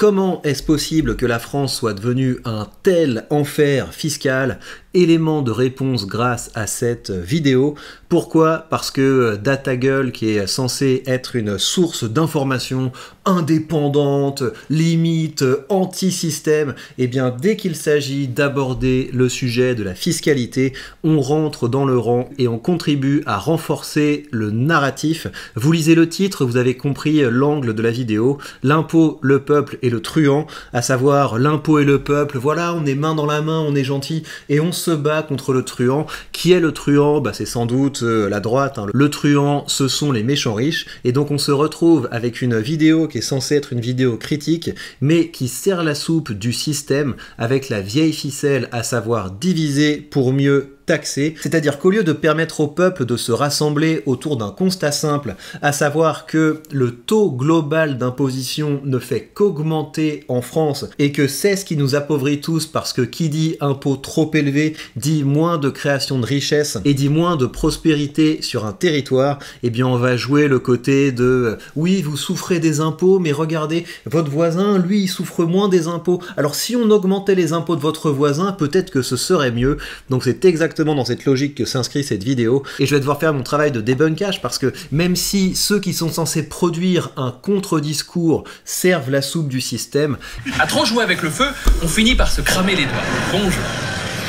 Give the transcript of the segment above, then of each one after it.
comment est-ce possible que la France soit devenue un tel enfer fiscal? Élément de réponse grâce à cette vidéo. Pourquoi? Parce que DataGull, qui est censé être une source d'information indépendante, limite, anti-système, et bien dès qu'il s'agit d'aborder le sujet de la fiscalité, on rentre dans le rang et on contribue à renforcer le narratif. Vous lisez le titre, vous avez compris l'angle de la vidéo. L'impôt, le peuple et le truand, à savoir l'impôt et le peuple, voilà, on est main dans la main, on est gentil, et on se bat contre le truand. Qui est le truand? Bah, c'est sans doute la droite, hein. Le truand, ce sont les méchants riches, et donc on se retrouve avec une vidéo qui est censée être une vidéo critique, mais qui sert la soupe du système avec la vieille ficelle, à savoir diviser pour mieux taxer, c'est-à-dire qu'au lieu de permettre au peuple de se rassembler autour d'un constat simple, à savoir que le taux global d'imposition ne fait qu'augmenter en France et que c'est ce qui nous appauvrit tous, parce que qui dit impôt trop élevé dit moins de création de richesse et dit moins de prospérité sur un territoire, eh bien on va jouer le côté de oui, vous souffrez des impôts, mais regardez, votre voisin, lui, il souffre moins des impôts, alors si on augmentait les impôts de votre voisin, peut-être que ce serait mieux. Donc c'est exactement dans cette logique que s'inscrit cette vidéo, et je vais devoir faire mon travail de débunkage, parce que même si ceux qui sont censés produire un contre-discours servent la soupe du système, à trop jouer avec le feu, on finit par se cramer les doigts. Bonjour.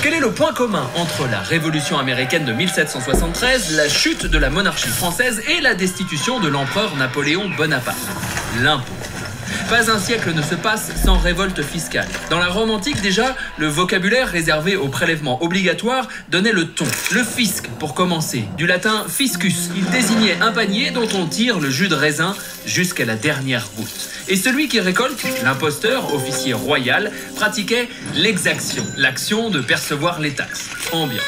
Quel est le point commun entre la Révolution américaine de 1773, la chute de la monarchie française et la destitution de l'empereur Napoléon Bonaparte? L'impôt. Pas un siècle ne se passe sans révolte fiscale. Dans la Rome antique déjà, le vocabulaire réservé aux prélèvements obligatoires donnait le ton. Le fisc, pour commencer, du latin fiscus. Il désignait un panier dont on tire le jus de raisin jusqu'à la dernière goutte. Et celui qui récolte, l'imposteur, officier royal, pratiquait l'exaction, l'action de percevoir les taxes. Ambiant.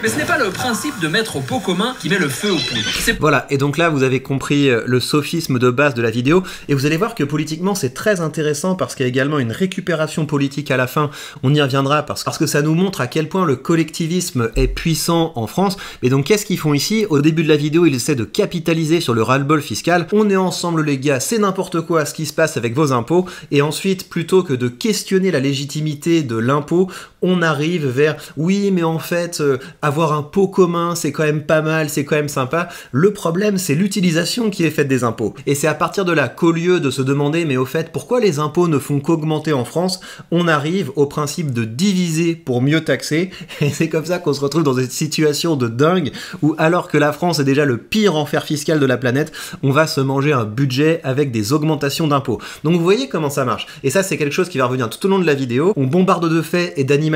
Mais ce n'est pas le principe de mettre au pot commun qui met le feu aux poudres. Voilà, et donc là vous avez compris le sophisme de base de la vidéo, et vous allez voir que politiquement c'est très intéressant, parce qu'il y a également une récupération politique à la fin, on y reviendra, parce que ça nous montre à quel point le collectivisme est puissant en France. Et donc qu'est-ce qu'ils font ici? Au début de la vidéo, ils essaient de capitaliser sur le ras-le-bol fiscal, on est ensemble les gars, c'est n'importe quoi ce qui se passe avec vos impôts, et ensuite, plutôt que de questionner la légitimité de l'impôt, on arrive vers oui mais en fait avoir un pot commun c'est quand même pas mal, c'est quand même sympa. Le problème c'est l'utilisation qui est faite des impôts, et c'est à partir de là qu'au lieu de se demander mais au fait pourquoi les impôts ne font qu'augmenter en France, on arrive au principe de diviser pour mieux taxer, et c'est comme ça qu'on se retrouve dans cette situation de dingue où, alors que la France est déjà le pire enfer fiscal de la planète, on va se manger un budget avec des augmentations d'impôts. Donc vous voyez comment ça marche, et ça c'est quelque chose qui va revenir tout au long de la vidéo. On bombarde de faits et d'animations,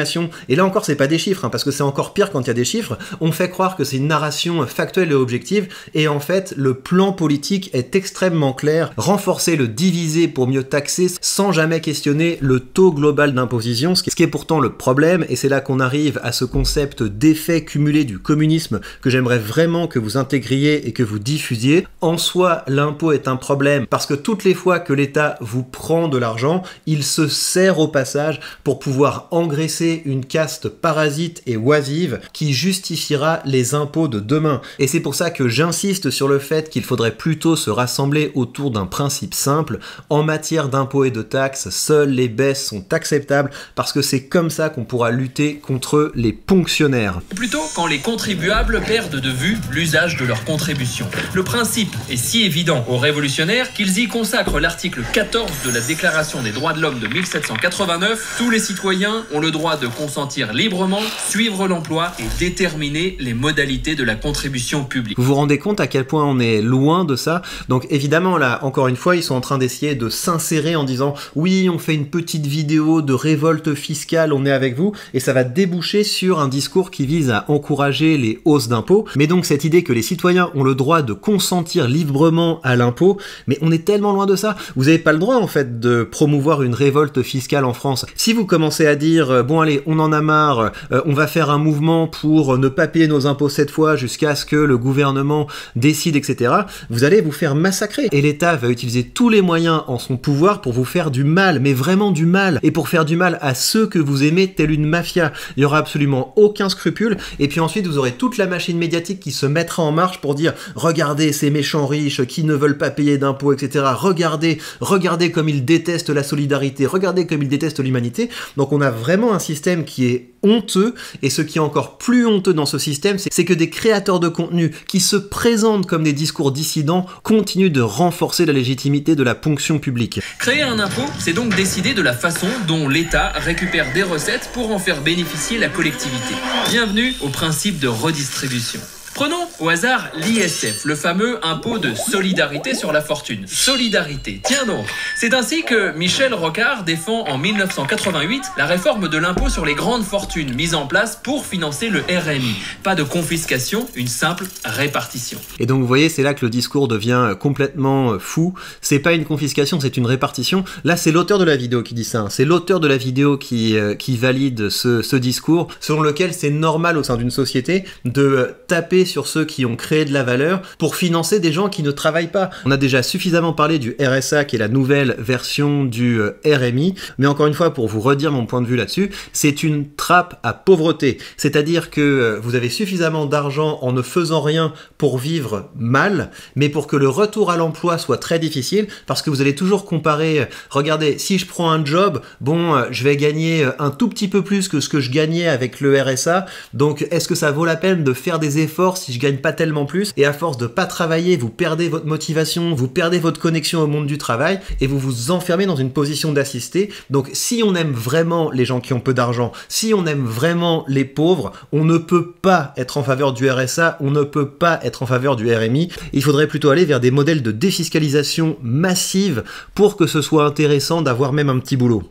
et là encore c'est pas des chiffres, hein, parce que c'est encore pire quand il y a des chiffres. On fait croire que c'est une narration factuelle et objective, et en fait le plan politique est extrêmement clair: renforcer le diviser pour mieux taxer sans jamais questionner le taux global d'imposition, ce qui est pourtant le problème. Et c'est là qu'on arrive à ce concept d'effet cumulé du communisme que j'aimerais vraiment que vous intégriez et que vous diffusiez. En soi, l'impôt est un problème parce que toutes les fois que l'État vous prend de l'argent, il se sert au passage pour pouvoir engraisser une caste parasite et oisive qui justifiera les impôts de demain. Et c'est pour ça que j'insiste sur le fait qu'il faudrait plutôt se rassembler autour d'un principe simple: en matière d'impôts et de taxes, seules les baisses sont acceptables, parce que c'est comme ça qu'on pourra lutter contre les ponctionnaires. Plutôt quand les contribuables perdent de vue l'usage de leurs contributions. Le principe est si évident aux révolutionnaires qu'ils y consacrent l'article 14 de la Déclaration des droits de l'homme de 1789. Tous les citoyens ont le droit de consentir librement, suivre l'emploi et déterminer les modalités de la contribution publique. Vous vous rendez compte à quel point on est loin de ça? Donc évidemment là, encore une fois, ils sont en train d'essayer de s'insérer en disant oui, on fait une petite vidéo de révolte fiscale, on est avec vous, et ça va déboucher sur un discours qui vise à encourager les hausses d'impôts. Mais donc cette idée que les citoyens ont le droit de consentir librement à l'impôt, mais on est tellement loin de ça. Vous n'avez pas le droit en fait de promouvoir une révolte fiscale en France. Si vous commencez à dire bon allez, on en a marre, on va faire un mouvement pour pour ne pas payer nos impôts cette fois jusqu'à ce que le gouvernement décide, etc., vous allez vous faire massacrer. Et l'État va utiliser tous les moyens en son pouvoir pour vous faire du mal, mais vraiment du mal, et pour faire du mal à ceux que vous aimez telle une mafia. Il y aura absolument aucun scrupule, et puis ensuite vous aurez toute la machine médiatique qui se mettra en marche pour dire « Regardez ces méchants riches qui ne veulent pas payer d'impôts, etc. Regardez comme ils détestent la solidarité, regardez comme ils détestent l'humanité. » Donc on a vraiment un système qui est honteux, et ce qui est encore plus honteux dans ce système, c'est que des créateurs de contenu qui se présentent comme des discours dissidents continuent de renforcer la légitimité de la ponction publique. Créer un impôt, c'est donc décider de la façon dont l'État récupère des recettes pour en faire bénéficier la collectivité. Bienvenue au principe de redistribution. Prenons au hasard l'ISF, le fameux impôt de solidarité sur la fortune. Solidarité, tiens donc. C'est ainsi que Michel Rocard défend en 1988 la réforme de l'impôt sur les grandes fortunes mise en place pour financer le RMI. Pas de confiscation, une simple répartition. Et donc vous voyez, c'est là que le discours devient complètement fou. C'est pas une confiscation, c'est une répartition. Là, c'est l'auteur de la vidéo qui dit ça. C'est l'auteur de la vidéo qui valide ce discours, selon lequel c'est normal au sein d'une société de taper sur ceux qui ont créé de la valeur pour financer des gens qui ne travaillent pas. On a déjà suffisamment parlé du RSA, qui est la nouvelle version du RMI, mais encore une fois, pour vous redire mon point de vue là-dessus, c'est une trappe à pauvreté. C'est-à-dire que vous avez suffisamment d'argent en ne faisant rien pour vivre mal, mais pour que le retour à l'emploi soit très difficile, parce que vous allez toujours comparer, regardez, si je prends un job, bon, je vais gagner un tout petit peu plus que ce que je gagnais avec le RSA, donc est-ce que ça vaut la peine de faire des efforts si je gagne pas tellement plus? Et à force de pas travailler, vous perdez votre motivation, vous perdez votre connexion au monde du travail, et vous vous enfermez dans une position d'assisté. Donc si on aime vraiment les gens qui ont peu d'argent, si on aime vraiment les pauvres, on ne peut pas être en faveur du RSA, on ne peut pas être en faveur du RMI. Il faudrait plutôt aller vers des modèles de défiscalisation massive pour que ce soit intéressant d'avoir même un petit boulot.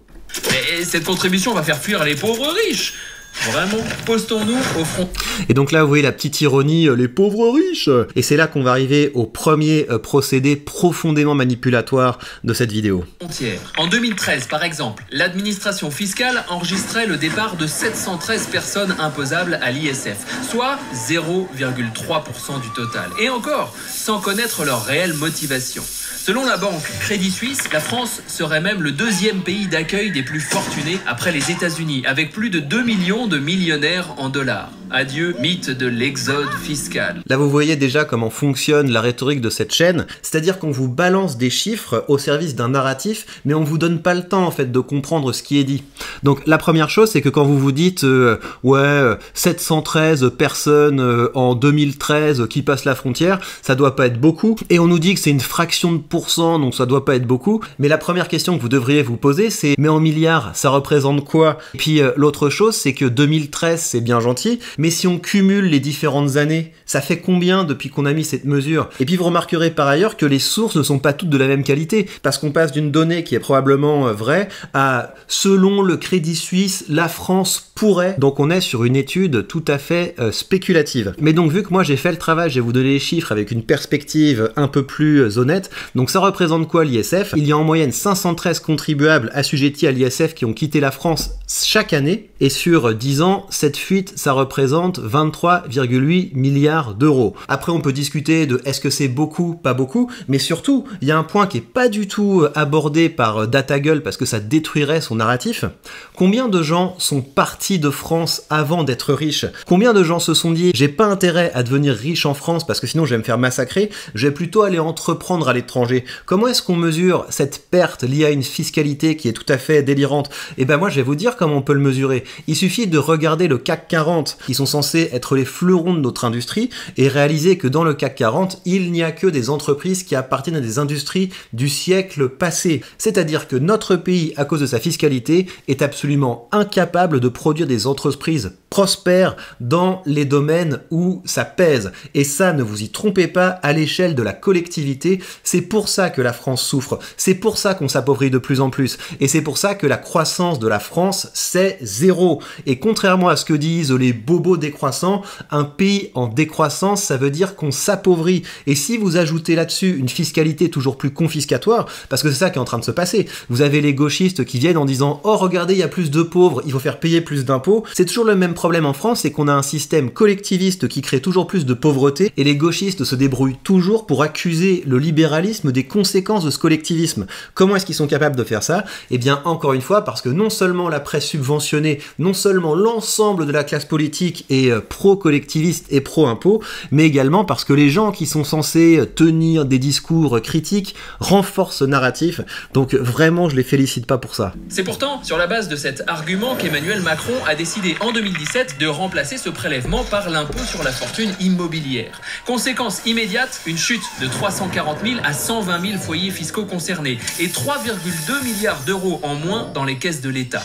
Mais cette contribution va faire fuir les pauvres riches. Vraiment, postons-nous au front. Et donc là, vous voyez la petite ironie, les pauvres riches. Et c'est là qu'on va arriver au premier procédé profondément manipulatoire de cette vidéo. En 2013, par exemple, l'administration fiscale enregistrait le départ de 713 personnes imposables à l'ISF, soit 0,3% du total. Et encore, sans connaître leur réelle motivation. Selon la banque Crédit Suisse, la France serait même le deuxième pays d'accueil des plus fortunés après les États-Unis, avec plus de 2 millions de millionnaires en dollars. Adieu, mythe de l'exode fiscal. Là, vous voyez déjà comment fonctionne la rhétorique de cette chaîne, c'est-à-dire qu'on vous balance des chiffres au service d'un narratif, mais on vous donne pas le temps, en fait, de comprendre ce qui est dit. Donc, la première chose, c'est que quand vous vous dites, 713 personnes en 2013 qui passent la frontière, ça doit pas être beaucoup, et on nous dit que c'est une fraction de pourcent, donc ça doit pas être beaucoup, mais la première question que vous devriez vous poser, c'est, mais en milliards, ça représente quoi? Et puis, l'autre chose, c'est que 2013, c'est bien gentil, mais si on cumule les différentes années, ça fait combien depuis qu'on a mis cette mesure? Et puis vous remarquerez par ailleurs que les sources ne sont pas toutes de la même qualité, parce qu'on passe d'une donnée qui est probablement vraie à selon le Crédit Suisse, la France pourrait. Donc on est sur une étude tout à fait spéculative. Mais donc vu que moi j'ai fait le travail, je vais vous donner les chiffres avec une perspective un peu plus honnête. Donc ça représente quoi l'ISF? Il y a en moyenne 513 contribuables assujettis à l'ISF qui ont quitté la France chaque année, et sur 10 ans, cette fuite, ça représente 23,8 milliards d'euros. Après, on peut discuter de est-ce que c'est beaucoup, pas beaucoup, mais surtout, il y a un point qui est pas du tout abordé par DataGull parce que ça détruirait son narratif. Combien de gens sont partis de France avant d'être riches? Combien de gens se sont dit j'ai pas intérêt à devenir riche en France parce que sinon je vais me faire massacrer, je vais plutôt aller entreprendre à l'étranger? Comment est-ce qu'on mesure cette perte liée à une fiscalité qui est tout à fait délirante? Et ben moi je vais vous dire comment on peut le mesurer. Il suffit de regarder le CAC 40, qui sont censés être les fleurons de notre industrie, et réaliser que dans le CAC 40, il n'y a que des entreprises qui appartiennent à des industries du siècle passé. C'est-à-dire que notre pays, à cause de sa fiscalité, est absolument incapable de produire des entreprises prospères dans les domaines où ça pèse. Et ça, ne vous y trompez pas, à l'échelle de la collectivité, c'est pour ça que la France souffre. C'est pour ça qu'on s'appauvrit de plus en plus. Et c'est pour ça que la croissance de la France, c'est zéro. Et contrairement à ce que disent les bobos décroissants, un pays en décroissance, ça veut dire qu'on s'appauvrit. Et si vous ajoutez là-dessus une fiscalité toujours plus confiscatoire, parce que c'est ça qui est en train de se passer, vous avez les gauchistes qui viennent en disant « Oh, regardez, il y a plus de pauvres, il faut faire payer plus d'impôts », c'est toujours le même problème en France, c'est qu'on a un système collectiviste qui crée toujours plus de pauvreté, et les gauchistes se débrouillent toujours pour accuser le libéralisme des conséquences de ce collectivisme. Comment est-ce qu'ils sont capables de faire ça? Eh bien, encore une fois, parce que non seulement la presse subventionnée, non seulement l'ensemble de la classe politique est pro-collectiviste et pro-impôt, mais également parce que les gens qui sont censés tenir des discours critiques renforcent ce narratif. Donc vraiment, je les félicite pas pour ça. C'est pourtant sur la base de cet argument qu'Emmanuel Macron a décidé en 2017 de remplacer ce prélèvement par l'impôt sur la fortune immobilière. Conséquence immédiate, une chute de 340 000 à 120 000 foyers fiscaux concernés et 3,2 milliards d'euros en moins dans les caisses de l'État.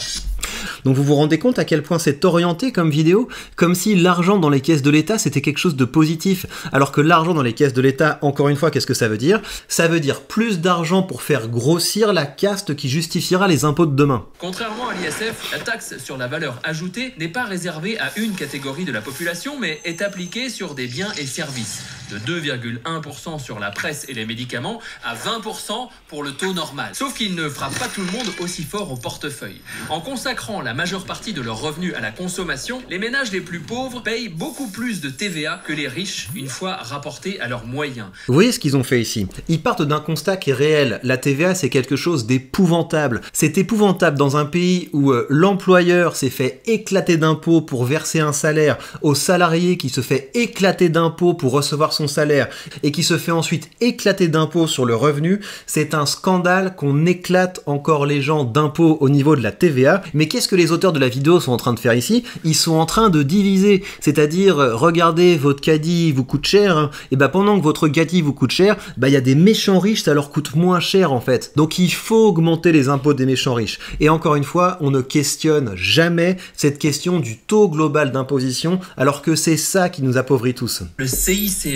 Donc vous vous rendez compte à quel point c'est orienté comme vidéo? Comme si l'argent dans les caisses de l'État c'était quelque chose de positif. Alors que l'argent dans les caisses de l'État, encore une fois, qu'est-ce que ça veut dire? Ça veut dire plus d'argent pour faire grossir la caste qui justifiera les impôts de demain. Contrairement à l'ISF, la taxe sur la valeur ajoutée n'est pas réservée à une catégorie de la population, mais est appliquée sur des biens et services. De 2,1% sur la presse et les médicaments à 20% pour le taux normal. Sauf qu'il ne frappe pas tout le monde aussi fort au portefeuille. En consacrant la majeure partie de leurs revenus à la consommation, les ménages les plus pauvres payent beaucoup plus de TVA que les riches une fois rapportés à leurs moyens. Vous voyez ce qu'ils ont fait ici? Ils partent d'un constat qui est réel. La TVA, c'est quelque chose d'épouvantable. C'est épouvantable dans un pays où l'employeur s'est fait éclater d'impôts pour verser un salaire au salarié qui se fait éclater d'impôts pour recevoir son salaire et qui se fait ensuite éclater d'impôts sur le revenu. C'est un scandale qu'on éclate encore les gens d'impôts au niveau de la TVA. Mais qu'est-ce que les auteurs de la vidéo sont en train de faire ici? Ils sont en train de diviser, c'est-à-dire regardez, votre caddie vous coûte cher, hein, et ben pendant que votre caddie vous coûte cher, il y a des méchants riches, ça leur coûte moins cher en fait. Donc il faut augmenter les impôts des méchants riches. Et encore une fois, on ne questionne jamais cette question du taux global d'imposition, alors que c'est ça qui nous appauvrit tous. Le CICE,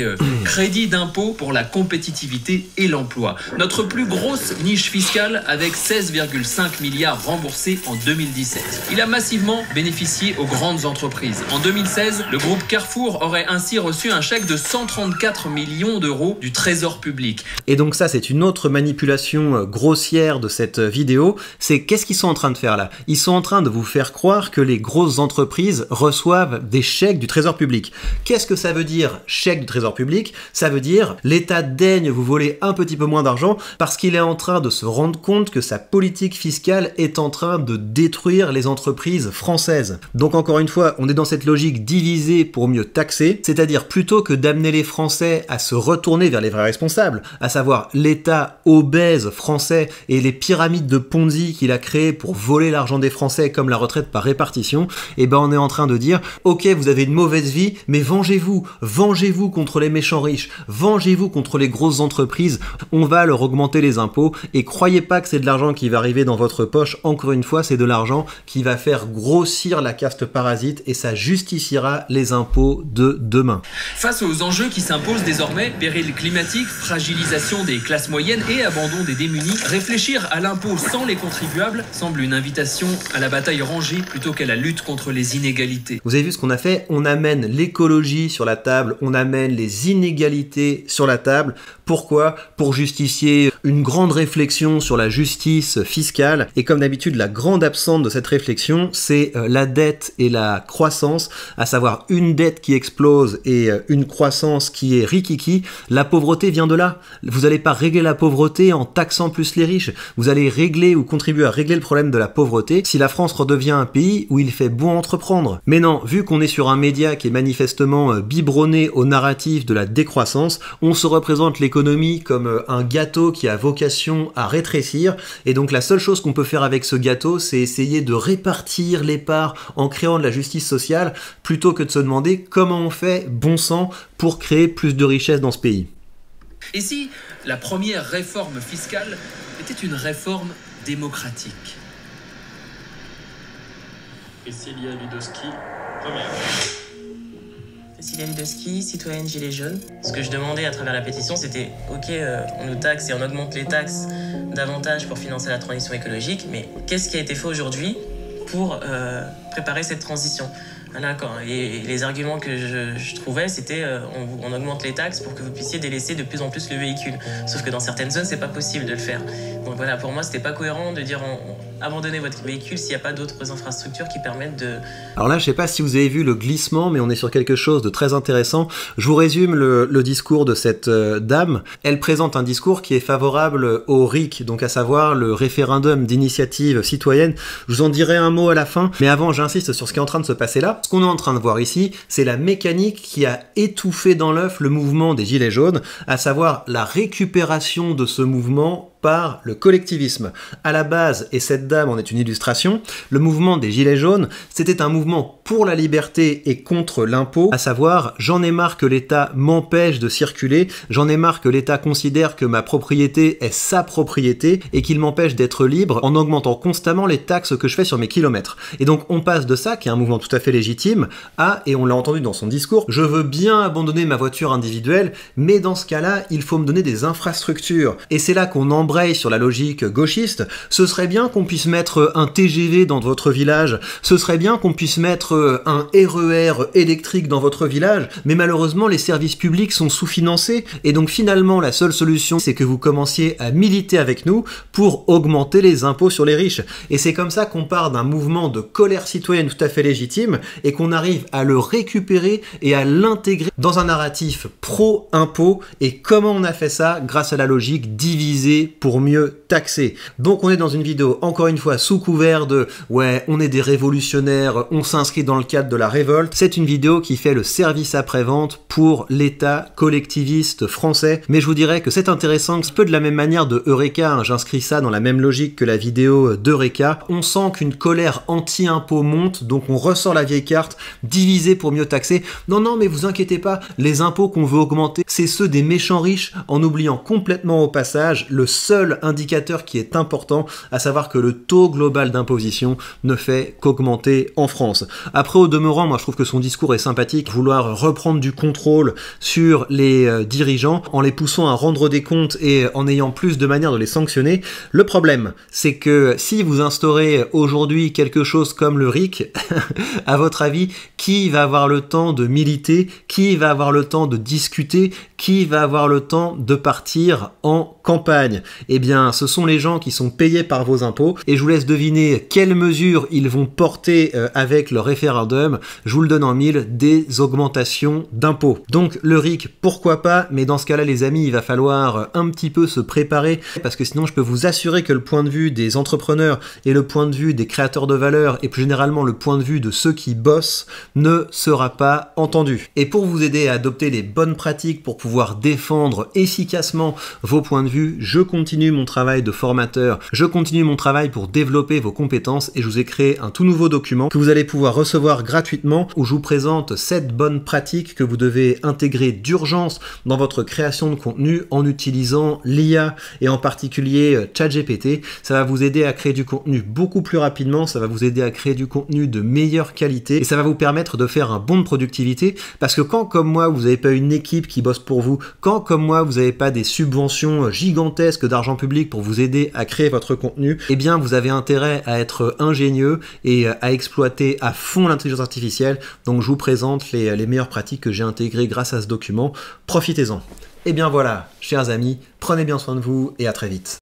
crédit d'impôt pour la compétitivité et l'emploi. Notre plus grosse niche fiscale avec 16,5 milliards remboursés en 2017. Il a massivement bénéficié aux grandes entreprises. En 2016, le groupe Carrefour aurait ainsi reçu un chèque de 134 millions d'euros du Trésor public. Et donc ça, c'est une autre manipulation grossière de cette vidéo. C'est qu'est-ce qu'ils sont en train de faire là? Ils sont en train de vous faire croire que les grosses entreprises reçoivent des chèques du Trésor public. Qu'est-ce que ça veut dire, chèque du Trésor public? Ça veut dire l'État daigne vous voler un petit peu moins d'argent parce qu'il est en train de se rendre compte que sa politique fiscale est en train de détruire les entreprises françaises. Donc encore une fois, on est dans cette logique diviser pour mieux taxer, c'est-à-dire plutôt que d'amener les Français à se retourner vers les vrais responsables, à savoir l'État obèse français et les pyramides de Ponzi qu'il a créées pour voler l'argent des Français comme la retraite par répartition, et ben on est en train de dire ok, vous avez une mauvaise vie, mais vengez-vous contre les méchants riches, vengez-vous contre les grosses entreprises, on va leur augmenter les impôts, et croyez pas que c'est de l'argent qui va arriver dans votre poche, encore une fois, c'est de l'argent qui va faire grossir la caste parasite et ça justifiera les impôts de demain. Face aux enjeux qui s'imposent désormais, péril climatique, fragilisation des classes moyennes et abandon des démunis, réfléchir à l'impôt sans les contribuables semble une invitation à la bataille rangée plutôt qu'à la lutte contre les inégalités. Vous avez vu ce qu'on a fait? On amène l'écologie sur la table, on amène les inégalités sur la table. Pourquoi? Pour justifier une grande réflexion sur la justice fiscale. Et comme d'habitude, la grande absente de cette réflexion, c'est la dette et la croissance, à savoir une dette qui explose et une croissance qui est rikiki. La pauvreté vient de là. Vous n'allez pas régler la pauvreté en taxant plus les riches. Vous allez régler ou contribuer à régler le problème de la pauvreté si la France redevient un pays où il fait bon entreprendre. Mais non, vu qu'on est sur un média qui est manifestement biberonné au narratif de la décroissance, on se représente l'économie comme un gâteau qui a vocation à rétrécir, et donc la seule chose qu'on peut faire avec ce gâteau, c'est essayer de répartir les parts en créant de la justice sociale, plutôt que de se demander comment on fait, bon sang, pour créer plus de richesse dans ce pays. Et si la première réforme fiscale était une réforme démocratique? Et Célia Ludowski, première. Célia Ludowski, citoyenne gilet jaune. Ce que je demandais à travers la pétition, c'était ok, on nous taxe et on augmente les taxes davantage pour financer la transition écologique, mais qu'est-ce qui a été fait aujourd'hui pour préparer cette transition? Voilà, et les arguments que je trouvais, c'était on augmente les taxes pour que vous puissiez délaisser de plus en plus le véhicule. Sauf que dans certaines zones, c'est pas possible de le faire. Donc voilà, pour moi, c'était pas cohérent de dire abandonner votre véhicule s'il n'y a pas d'autres infrastructures qui permettent de... Alors là, je sais pas si vous avez vu le glissement, mais on est sur quelque chose de très intéressant. Je vous résume le discours de cette dame. Elle présente un discours qui est favorable au RIC, donc à savoir le référendum d'initiative citoyenne. Je vous en dirai un mot à la fin, mais avant, j'insiste sur ce qui est en train de se passer là. Ce qu'on est en train de voir ici, c'est la mécanique qui a étouffé dans l'œuf le mouvement des Gilets jaunes, à savoir la récupération de ce mouvement par le collectivisme. À la base, et cette dame en est une illustration, le mouvement des Gilets jaunes, c'était un mouvement pour la liberté et contre l'impôt, à savoir j'en ai marre que l'État m'empêche de circuler, j'en ai marre que l'État considère que ma propriété est sa propriété et qu'il m'empêche d'être libre en augmentant constamment les taxes que je fais sur mes kilomètres. Et donc on passe de ça, qui est un mouvement tout à fait légitime, à, et on l'a entendu dans son discours, je veux bien abandonner ma voiture individuelle, mais dans ce cas-là, il faut me donner des infrastructures. Et c'est là qu'on embraye sur la logique gauchiste. Ce serait bien qu'on puisse mettre un TGV dans votre village, ce serait bien qu'on puisse mettre un RER électrique dans votre village, mais malheureusement les services publics sont sous-financés, et donc finalement la seule solution c'est que vous commenciez à militer avec nous pour augmenter les impôts sur les riches. Et c'est comme ça qu'on part d'un mouvement de colère citoyenne tout à fait légitime, et qu'on arrive à le récupérer et à l'intégrer dans un narratif pro-impôt. Et comment on a fait ça? Grâce à la logique divisée pour mieux taxer. Donc on est dans une vidéo, encore une fois, sous couvert de « ouais, on est des révolutionnaires, on s'inscrit dans le cadre de la révolte ». C'est une vidéo qui fait le service après-vente pour l'État collectiviste français. Mais je vous dirais que c'est intéressant, un peu de la même manière de Eureka, hein, j'inscris ça dans la même logique que la vidéo d'Eureka. On sent qu'une colère anti-impôt monte, donc on ressort la vieille carte, diviser pour mieux taxer. Non, non, mais vous inquiétez pas, les impôts qu'on veut augmenter, c'est ceux des méchants riches, en oubliant complètement au passage le seul indicateur qui est important, à savoir que le taux global d'imposition ne fait qu'augmenter en France. Après, au demeurant, moi je trouve que son discours est sympathique, vouloir reprendre du contrôle sur les dirigeants en les poussant à rendre des comptes et en ayant plus de manières de les sanctionner. Le problème, c'est que si vous instaurez aujourd'hui quelque chose comme le RIC, à votre avis, qui va avoir le temps de militer, qui va avoir le temps de discuter, qui va avoir le temps de partir en campagne? Eh bien, ce sont les gens qui sont payés par vos impôts, et je vous laisse deviner quelles mesures ils vont porter avec le référendum. Je vous le donne en mille, des augmentations d'impôts. Donc le RIC, pourquoi pas, mais dans ce cas-là, les amis, il va falloir un petit peu se préparer, parce que sinon je peux vous assurer que le point de vue des entrepreneurs et le point de vue des créateurs de valeur, et plus généralement le point de vue de ceux qui bossent, ne sera pas entendu. Et pour vous aider à adopter les bonnes pratiques pour pouvoir défendre efficacement vos points de vue, je continue mon travail de formateur, je continue mon travail pour développer vos compétences, et je vous ai créé un tout nouveau document que vous allez pouvoir recevoir gratuitement, où je vous présente 7 bonnes pratiques que vous devez intégrer d'urgence dans votre création de contenu en utilisant l'IA et en particulier ChatGPT. Ça va vous aider à créer du contenu beaucoup plus rapidement, ça va vous aider à créer du contenu de meilleure qualité, et ça va vous permettre de faire un bond de productivité, parce que quand comme moi vous n'avez pas une équipe qui bosse pour vous, quand comme moi vous n'avez pas des subventions gigantesques d'argent public pour vous aider à créer votre contenu, eh bien vous avez intérêt à être ingénieux et à exploiter à fond l'intelligence artificielle. Donc je vous présente les meilleures pratiques que j'ai intégrées grâce à ce document. Profitez-en. Et bien voilà, chers amis, prenez bien soin de vous et à très vite.